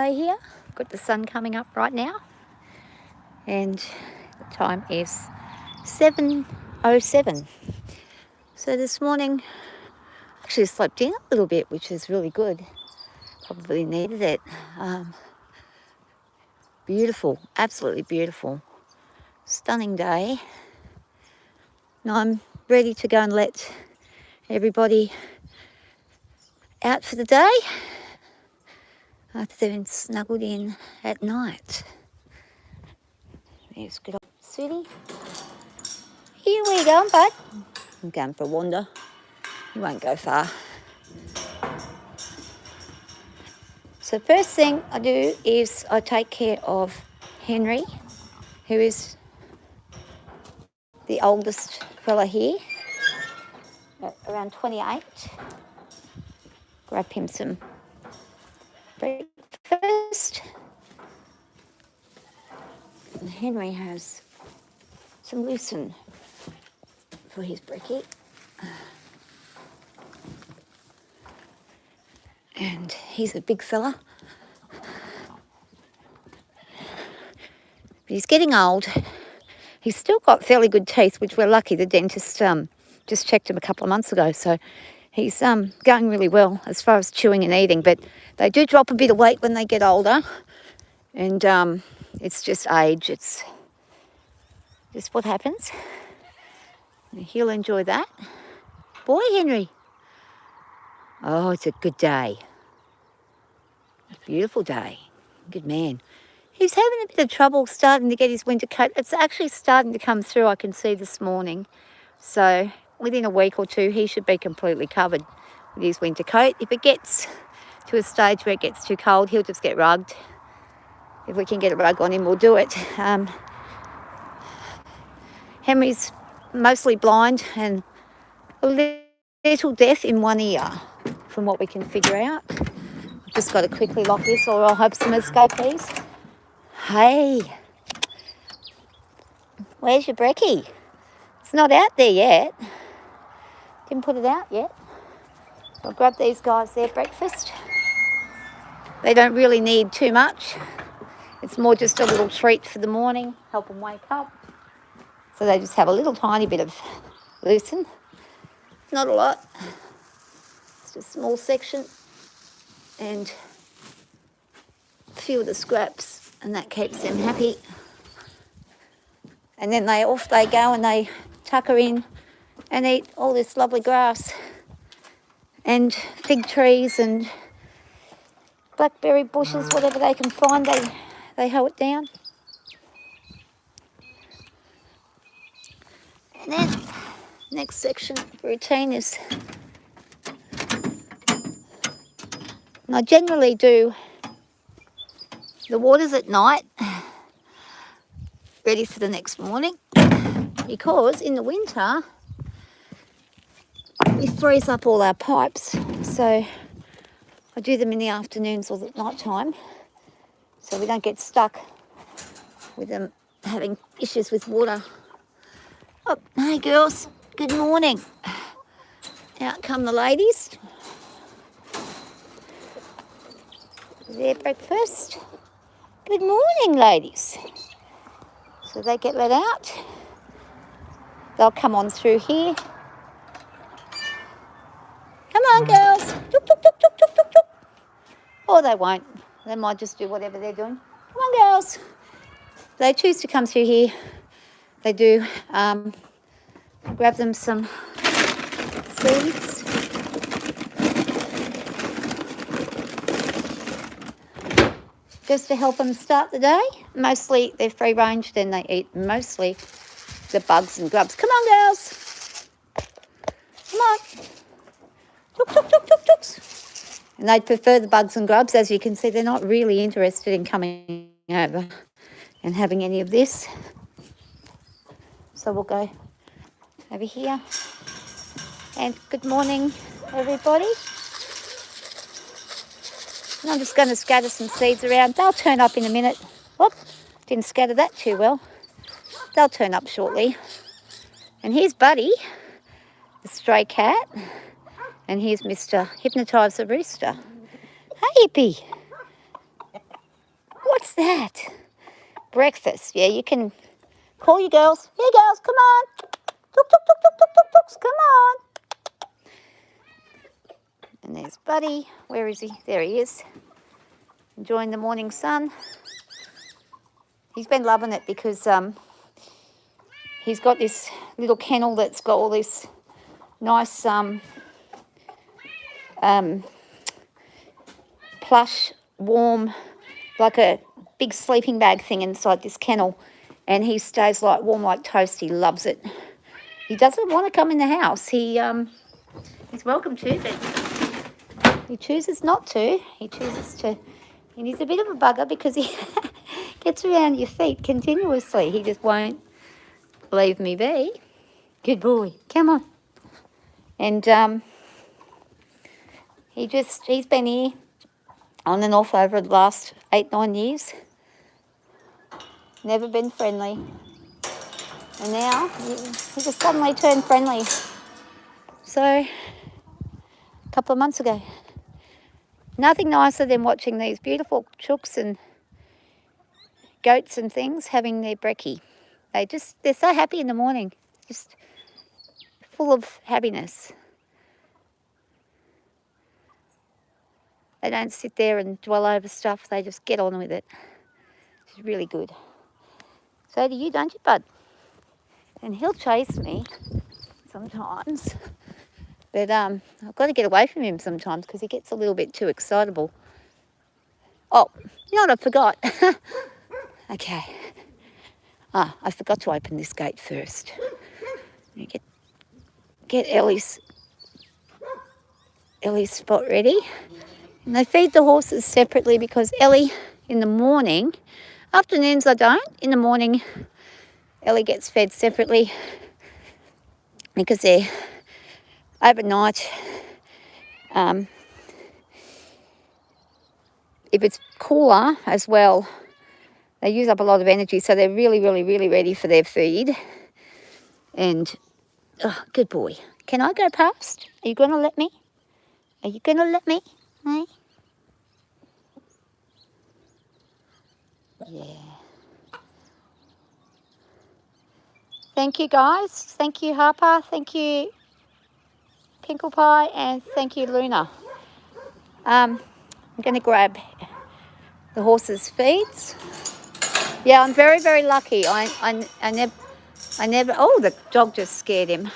day here. Got the sun coming up right now. And the time is 7:07. So this morning, I actually slept in a little bit, which is really good. Probably needed it. Beautiful, absolutely beautiful. Stunning day. Now I'm ready to go and let everybody out for the day after they've been snuggled in at night. There's good old Sweetie. Here we go, bud. I'm going for a wander. You won't go far. So first thing I do is I take care of Henry, who is the oldest fella here, around 28. Grab him some breakfast. And Henry has some lucerne for his brekkie. And he's a big fella. But he's getting old. He's still got fairly good teeth, which we're lucky. The dentist just checked him a couple of months ago. So he's going really well as far as chewing and eating. But they do drop a bit of weight when they get older. And it's just age. It's just what happens. And he'll enjoy that. Boy, Henry. Oh, it's a good day. A beautiful day. Good man. He's having a bit of trouble starting to get his winter coat. It's actually starting to come through, I can see this morning. So within a week or two, he should be completely covered with his winter coat. If it gets to a stage where it gets too cold, he'll just get rugged. If we can get a rug on him, we'll do it. Henry's mostly blind and a little deaf in one ear, from what we can figure out. I've just got to quickly lock this or I'll have some escapees. Hey, where's your brekkie? It's not out there yet. Didn't put it out yet. I'll grab these guys their breakfast. They don't really need too much. It's more just a little treat for the morning, help them wake up. So they just have a little tiny bit of lucerne. Not a lot. It's just a small section and a few of the scraps. And that keeps them happy. And then off they go and they tucker in and eat all this lovely grass and fig trees and blackberry bushes, whatever they can find, they hoe it down. And then next section routine is, and I generally do the waters at night, ready for the next morning, because in the winter we freeze up all our pipes. So I do them in the afternoons or at night time, so we don't get stuck with them having issues with water. Oh, hey girls, good morning. Out come the ladies. Their breakfast. Good morning, ladies. So they get let out. They'll come on through here. Come on, girls. Tuk, tuk, tuk, tuk, tuk, tuk, tuk. Or they won't. They might just do whatever they're doing. Come on, girls. They choose to come through here. They do. Grab them some seeds. Just to help them start the day. Mostly they're free range, then they eat mostly the bugs and grubs. Come on, girls. Come on. Tuk, tuk, tuk, tuk, tuks. And they prefer the bugs and grubs. As you can see, they're not really interested in coming over and having any of this. So we'll go over here. And good morning, everybody. And I'm just going to scatter some seeds around. They'll turn up in a minute. Whoop, didn't scatter that too well. They'll turn up shortly. And here's Buddy, the stray cat. And here's Mr. Hypnotise the Rooster. Hey, Hippie. What's that? Breakfast. Yeah, you can call your girls. Here, girls, come on. Tuk, tuk, tuk, tuk, tuk, tuk, tuk, come on. And there's Buddy. Where is he? There he is. Enjoying the morning sun. He's been loving it because he's got this little kennel that's got all this nice plush, warm, like a big sleeping bag thing inside this kennel, and he stays like warm like toast. He loves it. He doesn't want to come in the house. He's welcome to, but he chooses not to. He chooses to, and he's a bit of a bugger because he gets around your feet continuously. He just won't leave me be. Good boy. Come on. And he's been here on and off over the last 8-9 years. Never been friendly. And now he just suddenly turned friendly. So, a couple of months ago. Nothing nicer than watching these beautiful chooks and goats and things having their brekkie. They're so happy in the morning. Just full of happiness. They don't sit there and dwell over stuff. They just get on with it. It's really good. So do you, don't you, bud? And he'll chase me sometimes. But I've got to get away from him sometimes because he gets a little bit too excitable. Oh, you know what I forgot? Okay. I forgot to open this gate first. Get Ellie's spot ready. And they feed the horses separately because Ellie, in the morning, afternoons I don't. In the morning, Ellie gets fed separately because they're overnight. If it's cooler as well, they use up a lot of energy, so they're really, really, really ready for their feed. And, oh, good boy. Can I go past? Are you going to let me? Are you going to let me? Hey? Yeah. Thank you, guys. Thank you, Harper. Thank you, Pinkle Pie. And thank you, Luna. I'm going to grab the horses' feeds. Yeah, I'm very, very lucky. I never, oh, the dog just scared him.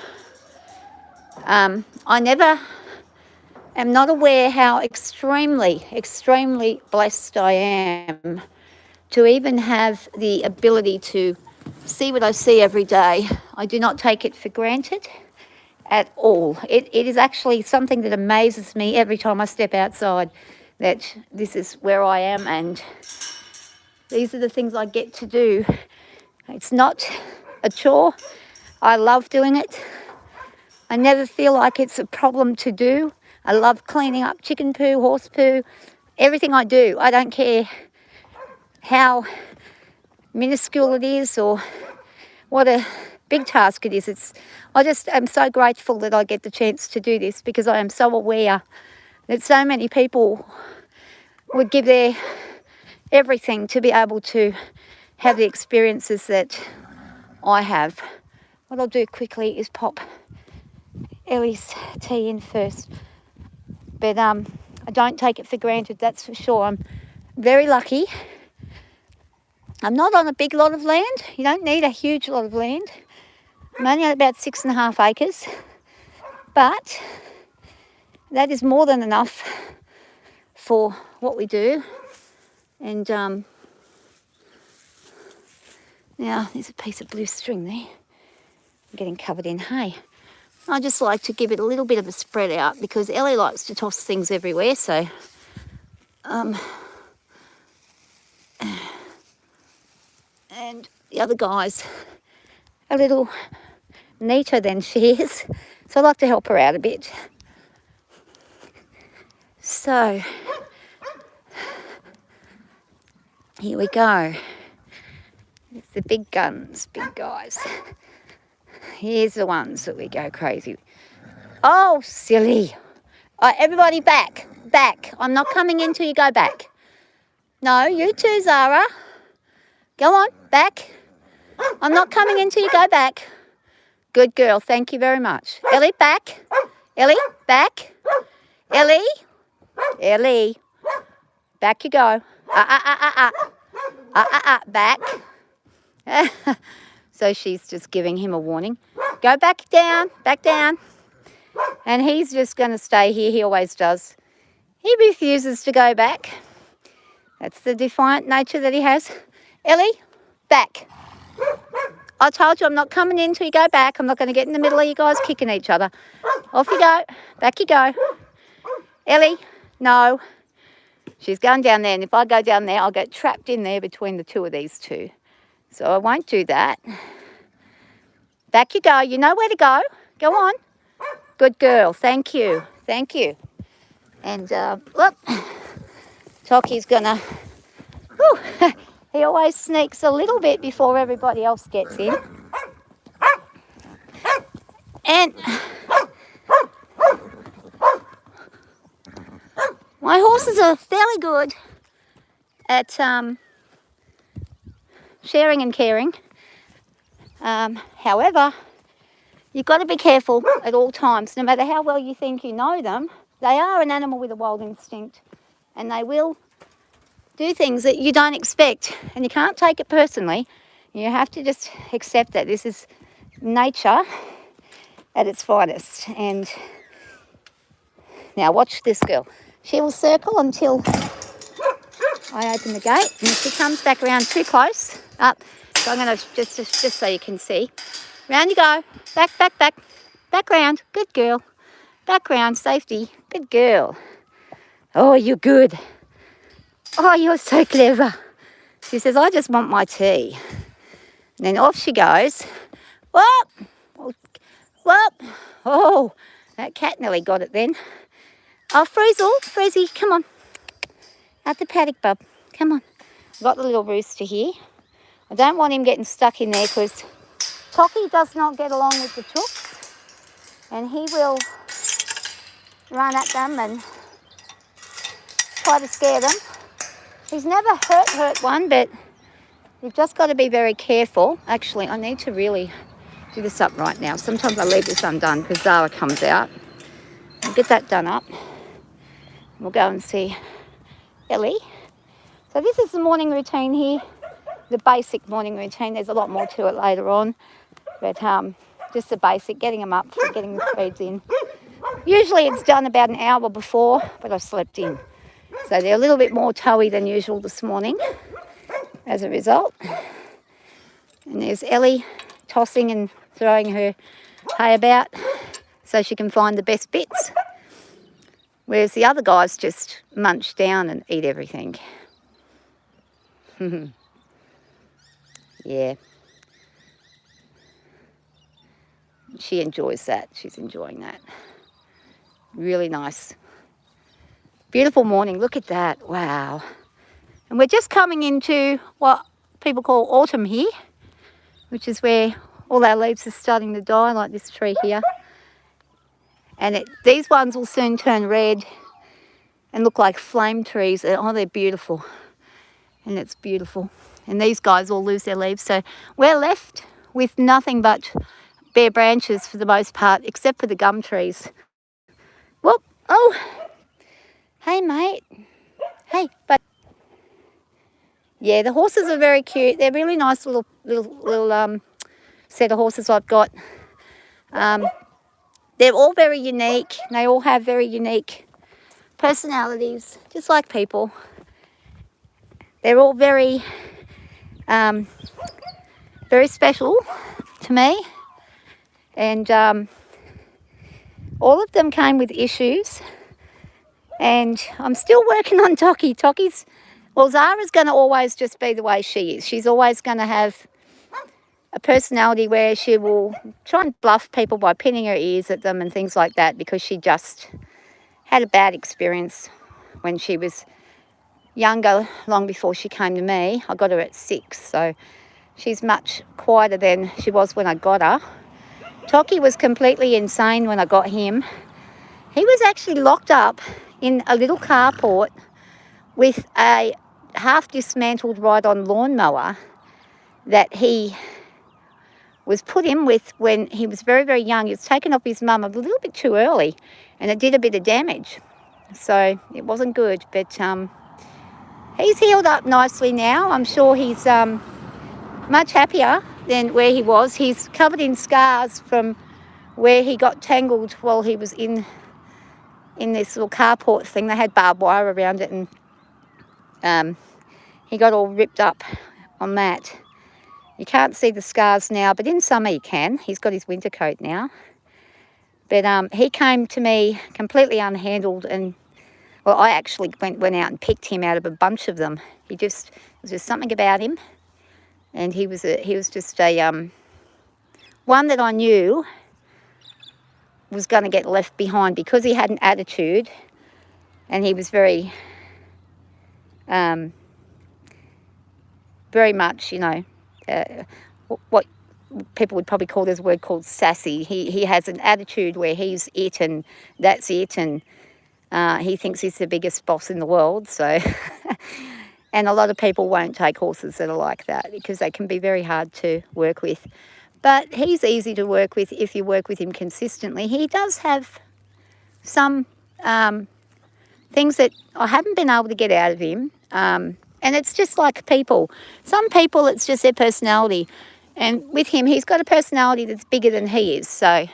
I never am not aware how extremely, extremely blessed I am to even have the ability to see what I see every day. I do not take it for granted at all. It is actually something that amazes me every time I step outside, that this is where I am and these are the things I get to do. It's not a chore. I love doing it. I never feel like it's a problem to do. I love cleaning up chicken poo, horse poo, everything I do. I don't care how minuscule it is or what a big task it is. I just am so grateful that I get the chance to do this because I am so aware that so many people would give their everything to be able to have the experiences that I have. What I'll do quickly is pop Ellie's tea in first. But I don't take it for granted, that's for sure. I'm very lucky. I'm not on a big lot of land. You don't need a huge lot of land. I'm only on about 6.5 acres. But that is more than enough for what we do. And now there's a piece of blue string there. I'm getting covered in hay. I just like to give it a little bit of a spread out because Ellie likes to toss things everywhere. So and the other guy's a little neater than she is. So I like to help her out a bit. So here we go. It's the big guns, big guys. Here's the ones that we go crazy. Oh, silly. Everybody back. I'm not coming in till you go back. No, you too, Zara. Go on, back. I'm not coming in till you go back. Good girl, thank you very much. Ellie, back. Ellie, back. Ellie, Ellie, back you go. Back. So she's just giving him a warning. Go back down, back down. And he's just going to stay here. He always does. He refuses to go back. That's the defiant nature that he has. Ellie, back. I told you I'm not coming in till you go back. I'm not going to get in the middle of you guys kicking each other. Off you go. Back you go. Ellie, no. She's going down there, and if I go down there, I'll get trapped in there between the two of these two. So I won't do that. Back you go. You know where to go. Go on. Good girl. Thank you. Thank you. And look, Toki's gonna, he always sneaks a little bit before everybody else gets in. And my horses are fairly good at sharing and caring. However, you've got to be careful at all times. No matter how well you think you know them, they are an animal with a wild instinct, and they will do things that you don't expect, and you can't take it personally. You have to just accept that this is nature at its finest. And now watch this girl. She will circle until I open the gate, and if she comes back around too close, up. So I'm going to just so you can see. Round you go. Back, back, back. Back round. Good girl. Back round. Safety. Good girl. Oh, you're good. Oh, you're so clever. She says, I just want my tea. And then off she goes. Whoop. Whoop. Oh, that cat nearly got it then. Oh, Freezy, come on. Out the paddock, bub. Come on. I've got the little rooster here. I don't want him getting stuck in there because Toki does not get along with the chooks, and he will run at them and try to scare them. He's never hurt one, but you've just got to be very careful. Actually, I need to really do this up right now. Sometimes I leave this undone because Zara comes out. I'll get that done up. We'll go and see Ellie. So this is the morning routine here. The basic morning routine. There's a lot more to it later on, but just the basic, getting them up, getting the feeds in. Usually it's done about an hour before, but I've slept in. So they're a little bit more toey than usual this morning as a result. And there's Ellie tossing and throwing her hay about so she can find the best bits, whereas the other guys just munch down and eat everything. Yeah. She enjoys that. She's enjoying that. Really nice. Beautiful morning. Look at that. Wow. And we're just coming into what people call autumn here, which is where all our leaves are starting to die, like this tree here. And these ones will soon turn red and look like flame trees. Oh, they're beautiful. And it's beautiful. And these guys all lose their leaves. So we're left with nothing but bare branches for the most part, except for the gum trees. Whoop. Oh. Hey, mate. Hey, but yeah, the horses are very cute. They're really nice little set of horses I've got. They're all very unique. They all have very unique personalities, just like people. They're all very special to me, and all of them came with issues, and I'm still working on Toki. Zara's going to always just be the way she is. She's always going to have a personality where she will try and bluff people by pinning her ears at them and things like that, because she just had a bad experience when she was younger, long before she came to me. I got her at 6, so she's much quieter than she was when I got her. Toki was completely insane when I got him. He was actually locked up in a little carport with a half dismantled ride-on lawnmower that he was put in with when he was very, very young. He was taken off his mum a little bit too early, and it did a bit of damage. So it wasn't good, but he's healed up nicely now. I'm sure he's much happier than where he was. He's covered in scars from where he got tangled while he was in this little carport thing. They had barbed wire around it, and he got all ripped up on that. You can't see the scars now, but in summer you can. He's got his winter coat now. But he came to me completely unhandled, and well, I actually went out and picked him out of a bunch of them. It was just something about him, and he was just a one that I knew was going to get left behind because he had an attitude, and he was very much, what people would probably call, there's a word called sassy. He has an attitude where he's it and that's it, and he thinks he's the biggest boss in the world. So, and a lot of people won't take horses that are like that because they can be very hard to work with. But he's easy to work with if you work with him consistently. He does have some things that I haven't been able to get out of him. And it's just like people. Some people, it's just their personality. And with him, he's got a personality that's bigger than he is. So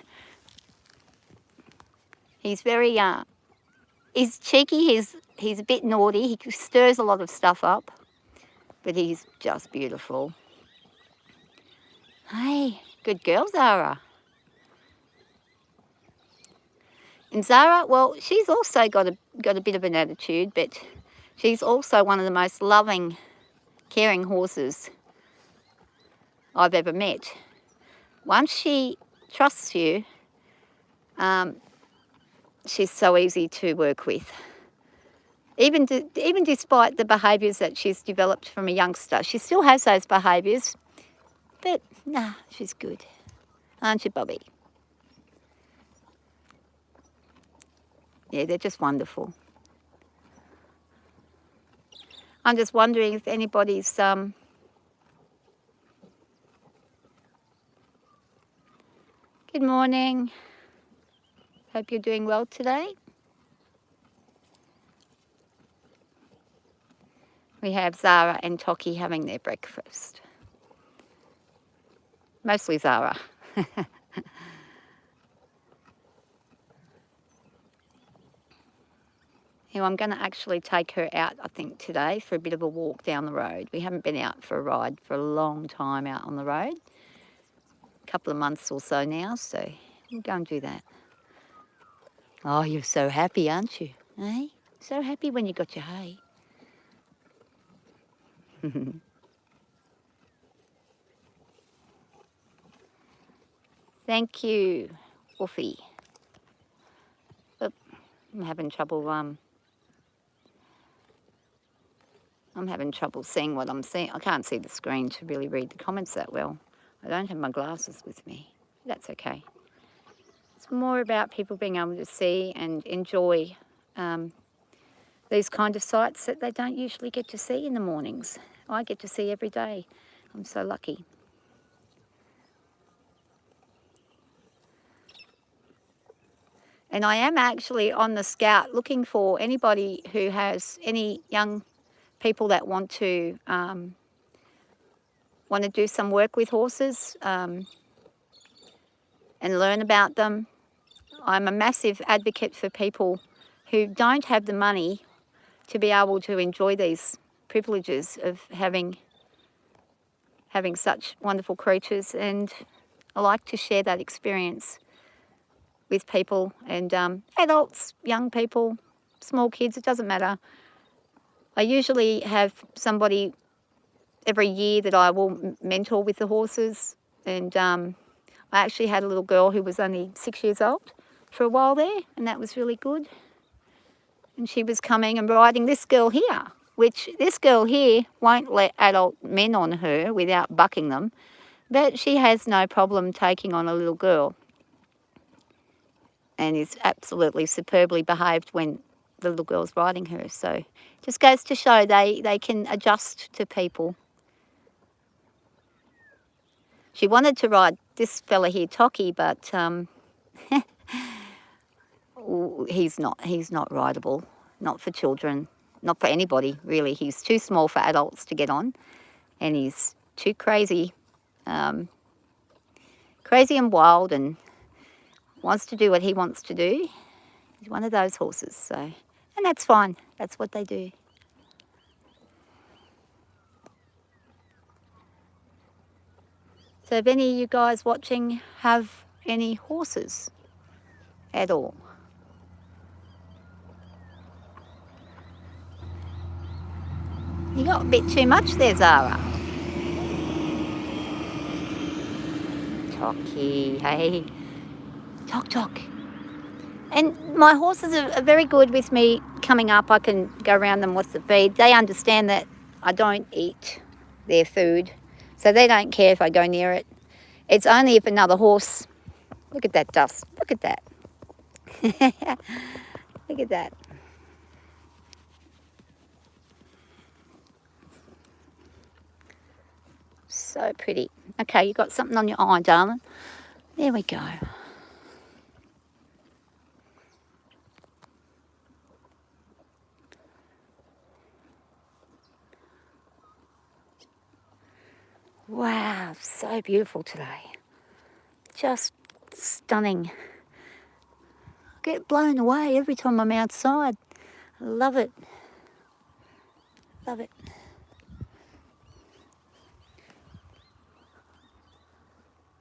he's very, he's cheeky, he's a bit naughty. He stirs a lot of stuff up. But he's just beautiful. Hey, good girl, Zara. And Zara, well, she's also got a bit of an attitude, but she's also one of the most loving, caring horses I've ever met. Once she trusts you, she's so easy to work with. Even despite the behaviours that she's developed from a youngster, she still has those behaviours, but nah, she's good. Aren't you, Bobby? Yeah, they're just wonderful. I'm just wondering if anybody's good morning. Hope you're doing well today. We have Zara and Toki having their breakfast. Mostly Zara. I'm going to actually take her out, I think, today for a bit of a walk down the road. We haven't been out for a ride for a long time out on the road. A couple of months or so now, so we'll go and do that. Oh, you're so happy, aren't you? Eh? So happy when you got your hay. Thank you, Woofy. Oh, I'm having trouble seeing what I'm seeing. I can't see the screen to really read the comments that well. I don't have my glasses with me. That's okay. It's more about people being able to see and enjoy these kind of sights that they don't usually get to see in the mornings. I get to see every day. I'm so lucky. And I am actually on the scout looking for anybody who has any young people that want to do some work with horses and learn about them. I'm a massive advocate for people who don't have the money to be able to enjoy these privileges of having such wonderful creatures, and I like to share that experience with people, and adults, young people, small kids, it doesn't matter. I usually have somebody every year that I will mentor with the horses, and I actually had a little girl who was only 6 years old for a while there, and that was really good. And she was coming and riding this girl here, which this girl here won't let adult men on her without bucking them, but she has no problem taking on a little girl and is absolutely superbly behaved when the little girl's riding her. So just goes to show they can adjust to people. She wanted to ride this fella here, Toki, but he's not rideable. Not for children, not for anybody, really. He's too small for adults to get on, and he's too crazy, crazy and wild, and wants to do what he wants to do. He's one of those horses, so, and that's fine. That's what they do. So if any of you guys watching have any horses at all? You got a bit too much there, Zara. Toki, hey. Tok. And my horses are very good with me coming up. I can go around them with the feed. They understand that I don't eat their food, so they don't care if I go near it. It's only if another horse... Look at that dust. Look at that. Look at that. So pretty. Okay, you got something on your eye, darling. There we go. Wow, so beautiful today. Just stunning. I get blown away every time I'm outside. I love it. Love it.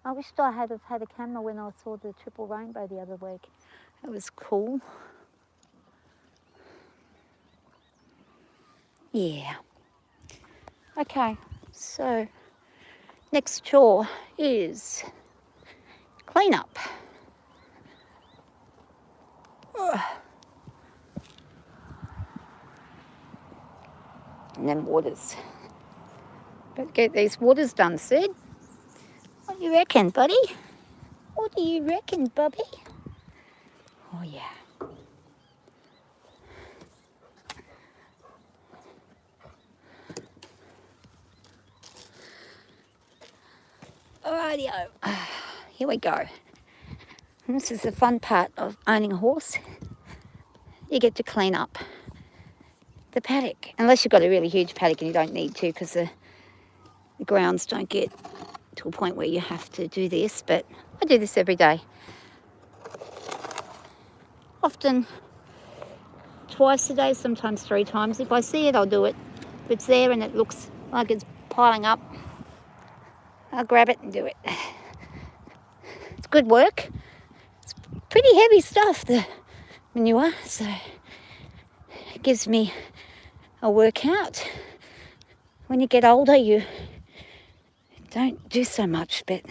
I wished I had had a camera when I saw the triple rainbow the other week. It was cool. Yeah. Okay, so next chore is clean up. And then waters. Better get these waters done, Sid. What do you reckon, buddy? What do you reckon, Bubby? Oh, yeah. Alrighty-o. Here we go. And this is the fun part of owning a horse. You get to clean up the paddock. Unless you've got a really huge paddock and you don't need to, because the grounds don't get to a point where you have to do this. But I do this every day. Often twice a day, sometimes 3 times. If I see it, I'll do it. If it's there and it looks like it's piling up, I'll grab it and do it. It's good work. It's pretty heavy stuff, the manure, so it gives me a workout. When you get older, you don't do so much, but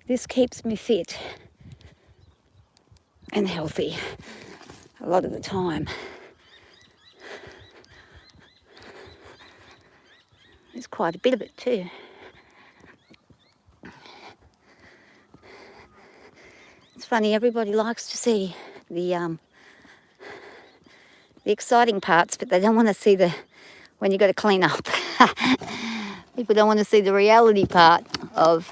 this keeps me fit and healthy a lot of the time. There's quite a bit of it too. It's funny, everybody likes to see the exciting parts, but they don't want to see when you got to clean up. People don't want to see the reality part of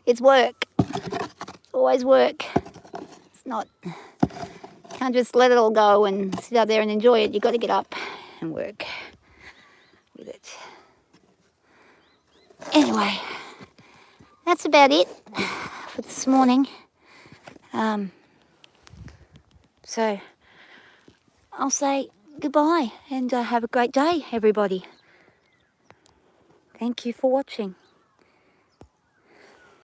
it's work. It's always work. It's not. Can't just let it all go and sit out there and enjoy it. You've got to get up and work with it. Anyway, that's about it for this morning. So I'll say goodbye and have a great day, everybody. Thank you for watching.